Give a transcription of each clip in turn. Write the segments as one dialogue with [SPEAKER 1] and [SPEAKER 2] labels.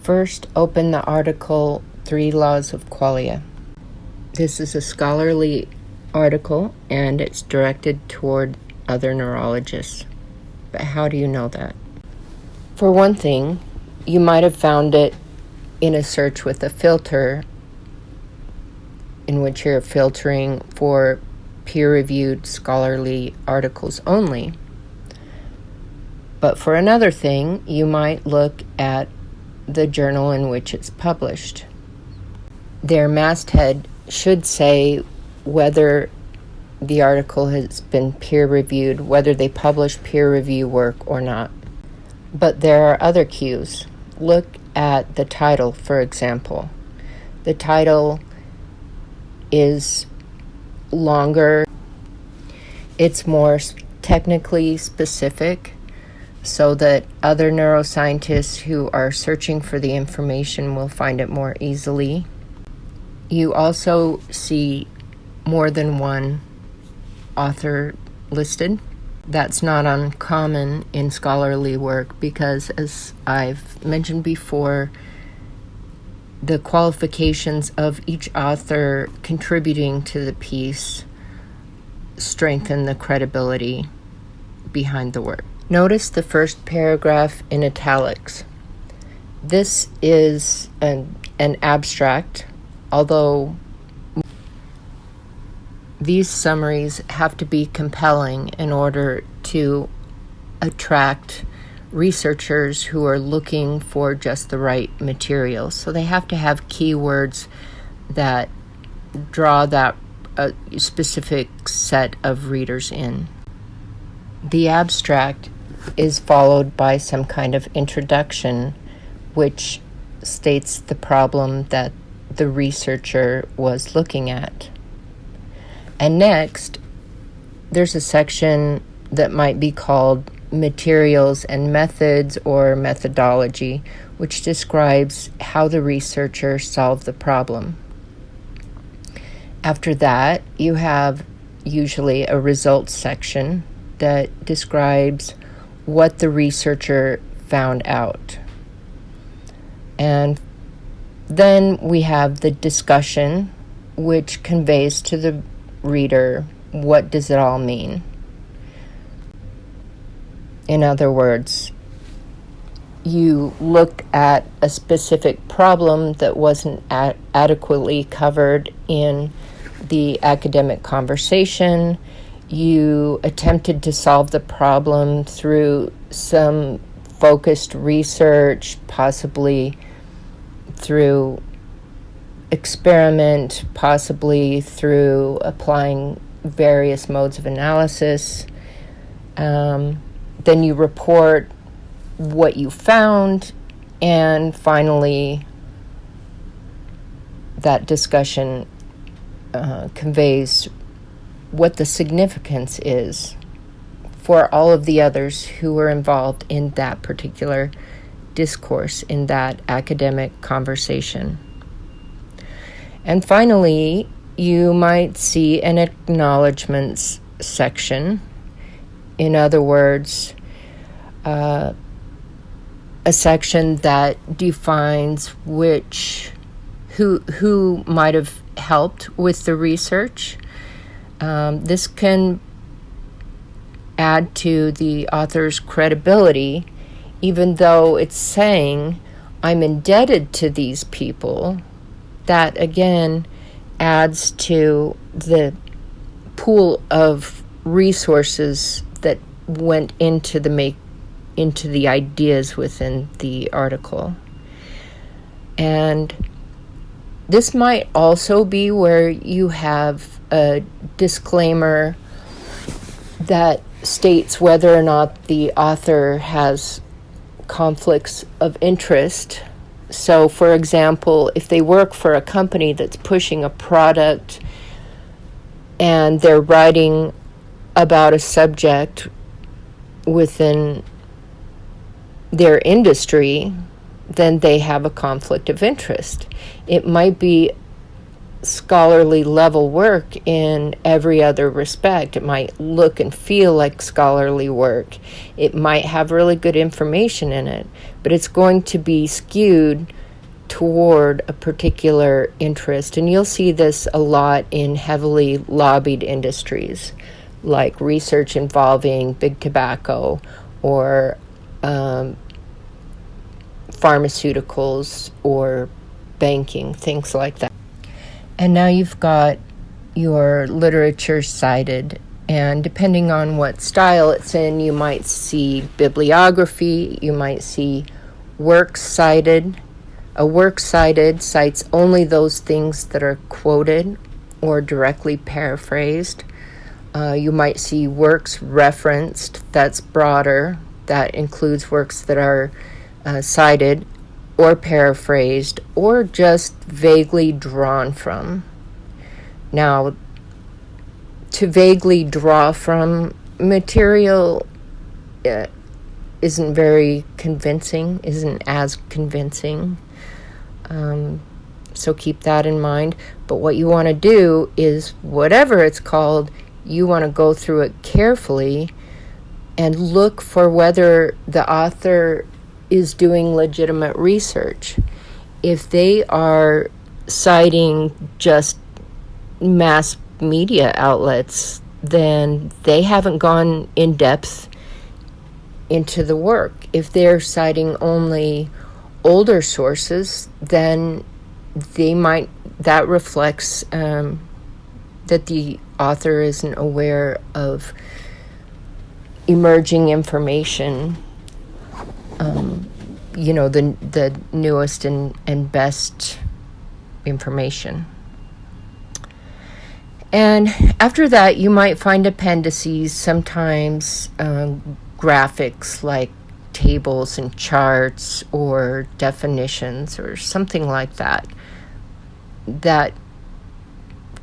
[SPEAKER 1] First, open the article 3 Laws of Qualia. This is a scholarly article and it's directed toward other neurologists. But how do you know that? For one thing, you might have found it in a search with a filter in which you're filtering for peer-reviewed scholarly articles only. But for another thing, you might look at the journal in which it's published. Their masthead should say whether the article has been peer-reviewed, whether they publish peer-review work or not. But there are other cues. Look at the title, for example. The title is longer. It's more technically specific so that other neuroscientists who are searching for the information will find it more easily. You also see more than one author listed. That's not uncommon in scholarly work because, as I've mentioned before, the qualifications of each author contributing to the piece strengthen the credibility behind the work. Notice the first paragraph in italics. This is an abstract, although these summaries have to be compelling in order to attract researchers who are looking for just the right material. So they have to have keywords that draw that specific set of readers in. The abstract is followed by some kind of introduction which states the problem that the researcher was looking at. And next, there's a section that might be called Materials and Methods or Methodology, which describes how the researcher solved the problem. After that, you have usually a results section that describes what the researcher found out. And then we have the discussion, which conveys to the reader, what does it all mean? In other words, you looked at a specific problem that wasn't adequately covered in the academic conversation. You attempted to solve the problem through some focused research, possibly through experiment, possibly through applying various modes of analysis. Then you report what you found, and finally that discussion conveys what the significance is for all of the others who were involved in that particular discourse, in that academic conversation. And finally, you might see an acknowledgments section. In other words, a section that defines who might have helped with the research. This can add to the author's credibility, even though it's saying, I'm indebted to these people. That, again, adds to the pool of resources that went into the ideas within the article. And this might also be where you have a disclaimer that states whether or not the author has conflicts of interest. So, for example, if they work for a company that's pushing a product and they're writing about a subject within their industry, then they have a conflict of interest. It might be scholarly level work in every other respect. It might look and feel like scholarly work. It might have really good information in it, but it's going to be skewed toward a particular interest. And you'll see this a lot in heavily lobbied industries, like research involving big tobacco or pharmaceuticals or banking, things like that. And now you've got your literature cited, and depending on what style it's in, you might see bibliography, you might see works cited. A work cited cites only those things that are quoted or directly paraphrased. You might see works referenced, that's broader, that includes works that are cited or paraphrased or just vaguely drawn from. Now, to vaguely draw from material isn't very convincing, isn't as convincing. So keep that in mind. But what you want to do is, whatever it's called, you want to go through it carefully and look for whether the author is doing legitimate research. If they are citing just mass media outlets, then they haven't gone in depth into the work. If they're citing only older sources, then that reflects that the author isn't aware of emerging information, the newest and best information. And after that, you might find appendices, sometimes graphics like tables and charts or definitions or something like that, that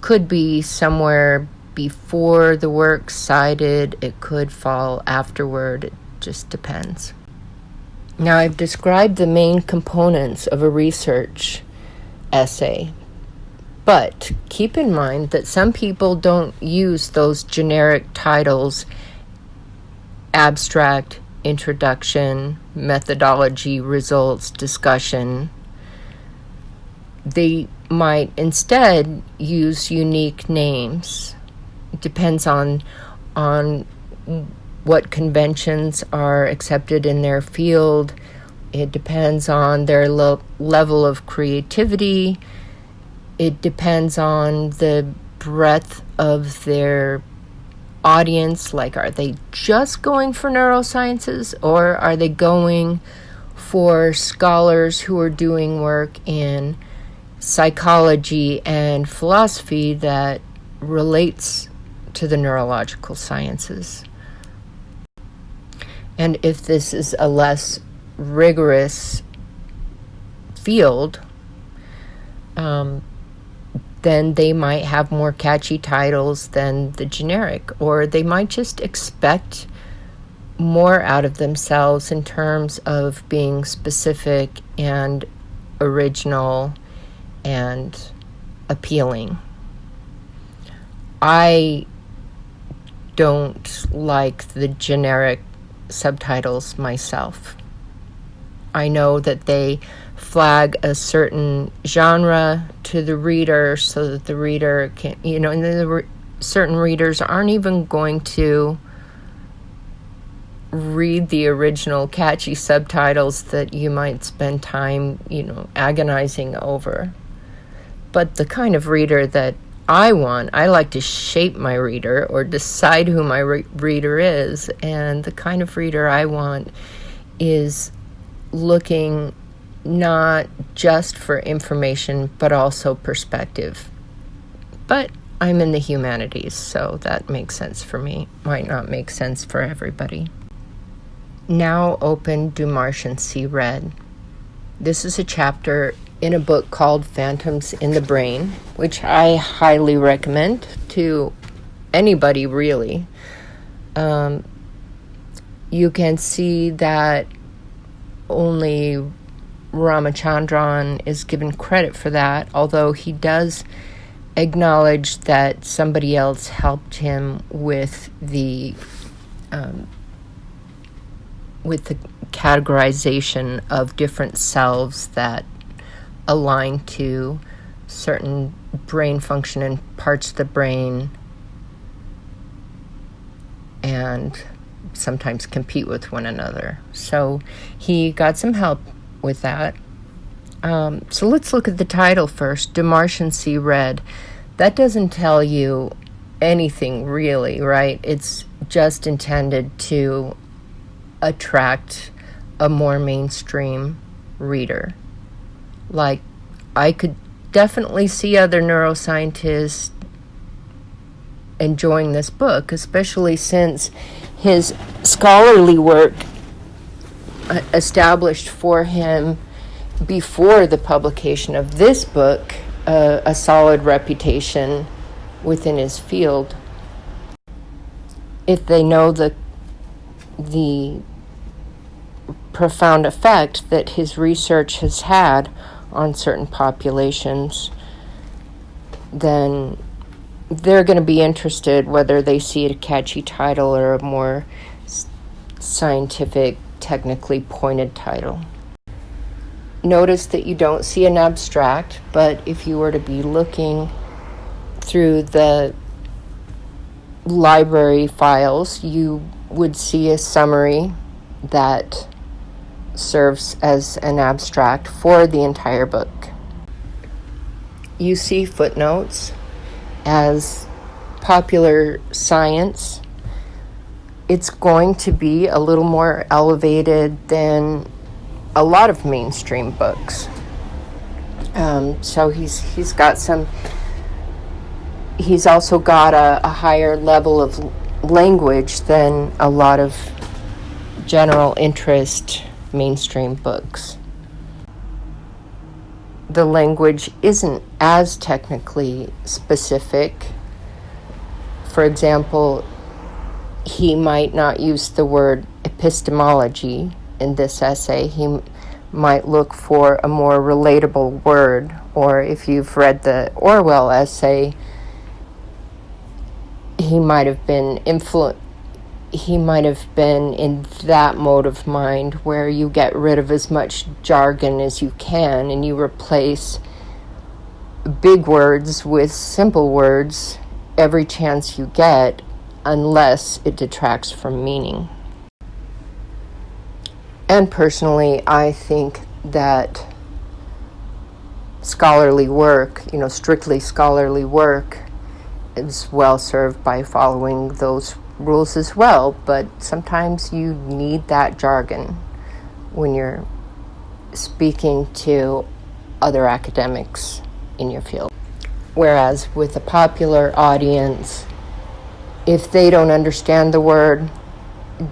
[SPEAKER 1] could be somewhere before the work cited, it could fall afterward, it just depends. Now, I've described the main components of a research essay, but keep in mind that some people don't use those generic titles: abstract, introduction, methodology, results, discussion. They might instead use unique names. It depends on what conventions are accepted in their field. It depends on their level of creativity. It depends on the breadth of their audience. Like, are they just going for neurosciences, or are they going for scholars who are doing work in psychology and philosophy that relates to the neurological sciences? And if this is a less rigorous field, then they might have more catchy titles than the generic, or they might just expect more out of themselves in terms of being specific and original and appealing. I don't like the generic subtitles myself. I know that they flag a certain genre to the reader so that the reader can, and certain readers aren't even going to read the original catchy subtitles that you might spend time, agonizing over. But the kind of reader that I like to shape my reader or decide who my reader is. And the kind of reader I want is looking not just for information, but also perspective. But I'm in the humanities, so that makes sense for me. Might not make sense for everybody. Now open Do Martians See Red? This is a chapter in a book called Phantoms in the Brain, which I highly recommend to anybody, really. You can see that only Ramachandran is given credit for that, although he does acknowledge that somebody else helped him with the categorization of different selves that align to certain brain function and parts of the brain, and sometimes compete with one another. So he got some help with that. So let's look at the title first, Do Martians See Red? That doesn't tell you anything really, right? It's just intended to attract a more mainstream reader. Like, I could definitely see other neuroscientists enjoying this book, especially since his scholarly work established for him before the publication of this book a solid reputation within his field. If they know the profound effect that his research has had on certain populations, then they're going to be interested whether they see a catchy title or a more scientific, technically pointed title. Notice that you don't see an abstract, but if you were to be looking through the library files, you would see a summary that serves as an abstract for the entire book. You see footnotes. As popular science, it's going to be a little more elevated than a lot of mainstream books. So he's got some. He's also got a higher level of language than a lot of general interest mainstream books. The language isn't as technically specific. For example, he might not use the word epistemology in this essay. He might look for a more relatable word, or if you've read the Orwell essay, he might have been in that mode of mind where you get rid of as much jargon as you can and you replace big words with simple words every chance you get, unless it detracts from meaning. And personally, I think that scholarly work, strictly scholarly work, is well served by following those rules as well, but sometimes you need that jargon when you're speaking to other academics in your field. Whereas with a popular audience, if they don't understand the word,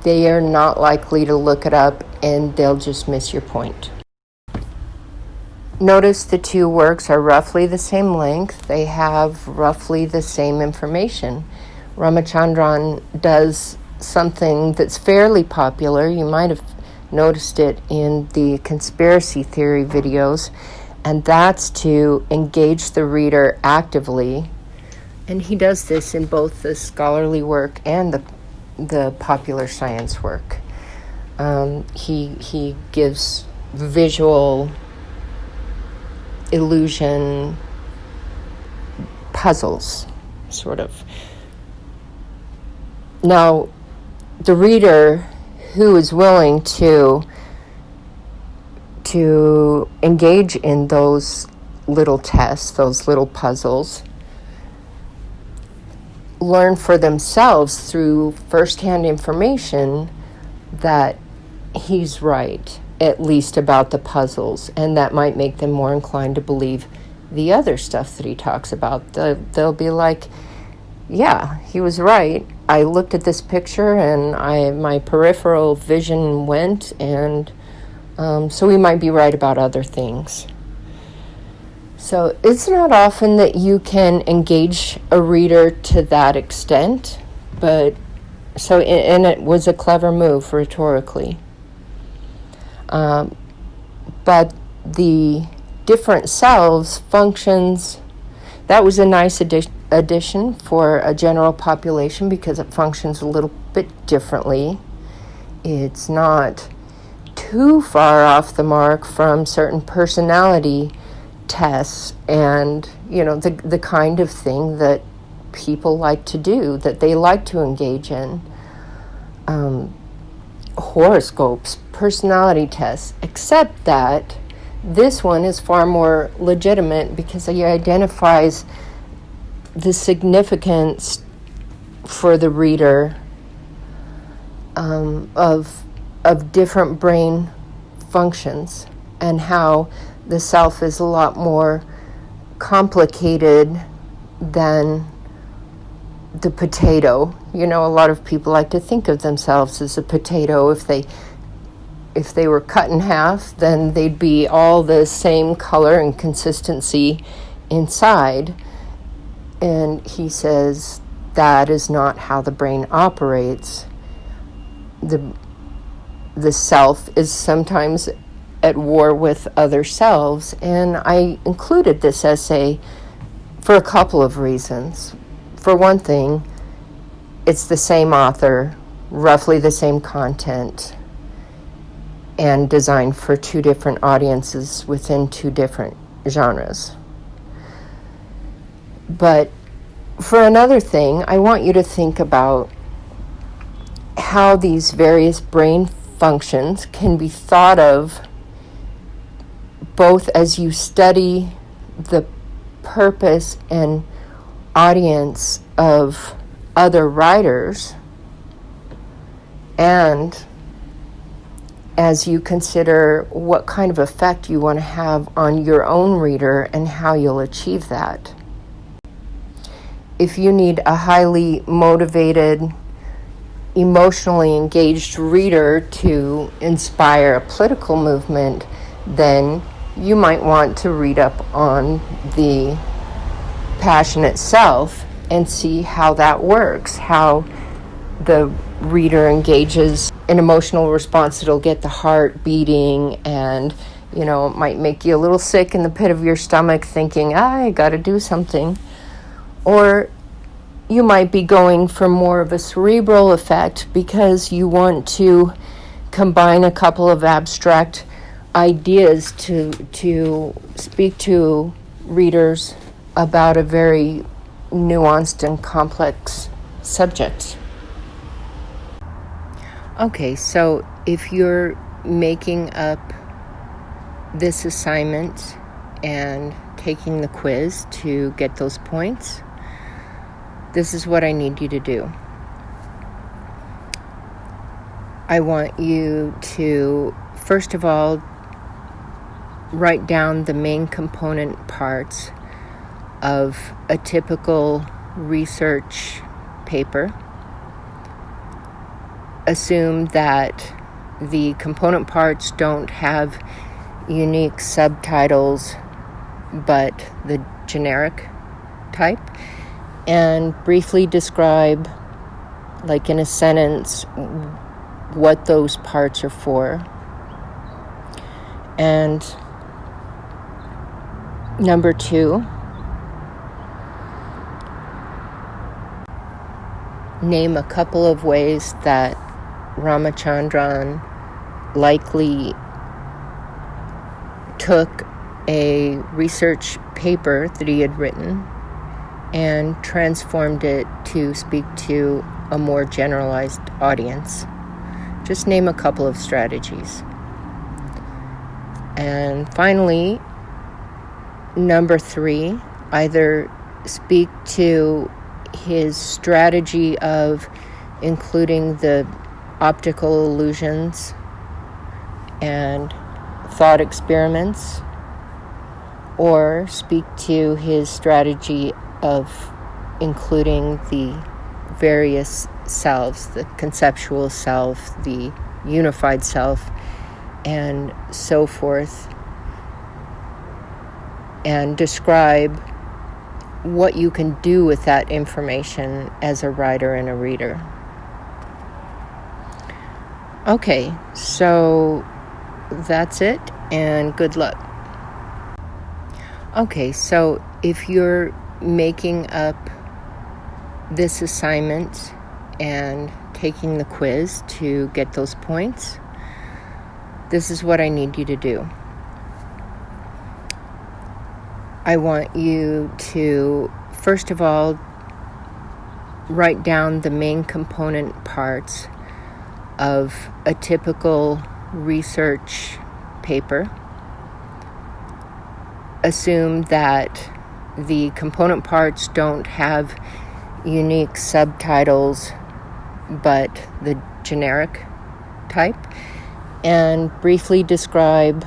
[SPEAKER 1] they are not likely to look it up and they'll just miss your point. Notice the two works are roughly the same length. They have roughly the same information. Ramachandran does something that's fairly popular. You might have noticed it in the conspiracy theory videos, and that's to engage the reader actively. And he does this in both the scholarly work and the popular science work. He gives visual illusion puzzles, sort of. Now, the reader who is willing to engage in those little tests, those little puzzles, learn for themselves through firsthand information that he's right, at least about the puzzles, and that might make them more inclined to believe the other stuff that he talks about. They'll be like, yeah, he was right. I looked at this picture and my peripheral vision went, and so we might be right about other things. So it's not often that you can engage a reader to that extent, and it was a clever move rhetorically. But the different selves functions, that was a nice addition for a general population because it functions a little bit differently. It's not too far off the mark from certain personality tests and, the kind of thing that people like to do, that they like to engage in. Horoscopes, personality tests, except that this one is far more legitimate because it identifies the significance for the reader of different brain functions, and how the self is a lot more complicated than the potato. A lot of people like to think of themselves as a potato. If they were cut in half, then they'd be all the same color and consistency inside. And he says that is not how the brain operates. The self is sometimes at war with other selves. And I included this essay for a couple of reasons. For one thing, it's the same author, roughly the same content, and designed for two different audiences within two different genres. But for another thing, I want you to think about how these various brain functions can be thought of both as you study the purpose and audience of other writers, and as you consider what kind of effect you want to have on your own reader and how you'll achieve that. If you need a highly motivated, emotionally engaged reader to inspire a political movement, then you might want to read up on the passion itself and see how that works, how the reader engages an emotional response that'll get the heart beating, and it might make you a little sick in the pit of your stomach thinking, I gotta do something. Or you might be going for more of a cerebral effect because you want to combine a couple of abstract ideas to speak to readers about a very nuanced and complex subject. Okay, so if you're making up this assignment and taking the quiz to get those points, this is what I need you to do. I want you to, first of all, write down the main component parts of a typical research paper. Assume that the component parts don't have unique subtitles, but the generic type, and briefly describe, like in a sentence, what those parts are for. And number 2, name a couple of ways that Ramachandran likely took a research paper that he had written and transformed it to speak to a more generalized audience. Just name a couple of strategies. And finally, number 3, either speak to his strategy of including the optical illusions and thought experiments, or speak to his strategy of including the various selves, the conceptual self, the unified self, and so forth, and describe what you can do with that information as a writer and a reader. Okay, so that's it, and good luck. Okay, so if you're making up this assignment and taking the quiz to get those points, this is what I need you to do. I want you to, first of all, write down the main component parts of a typical research paper. Assume that the component parts don't have unique subtitles, but the generic type, and briefly describe,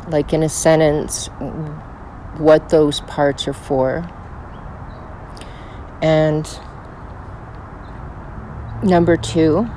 [SPEAKER 1] like in a sentence, what those parts are for. And number 2,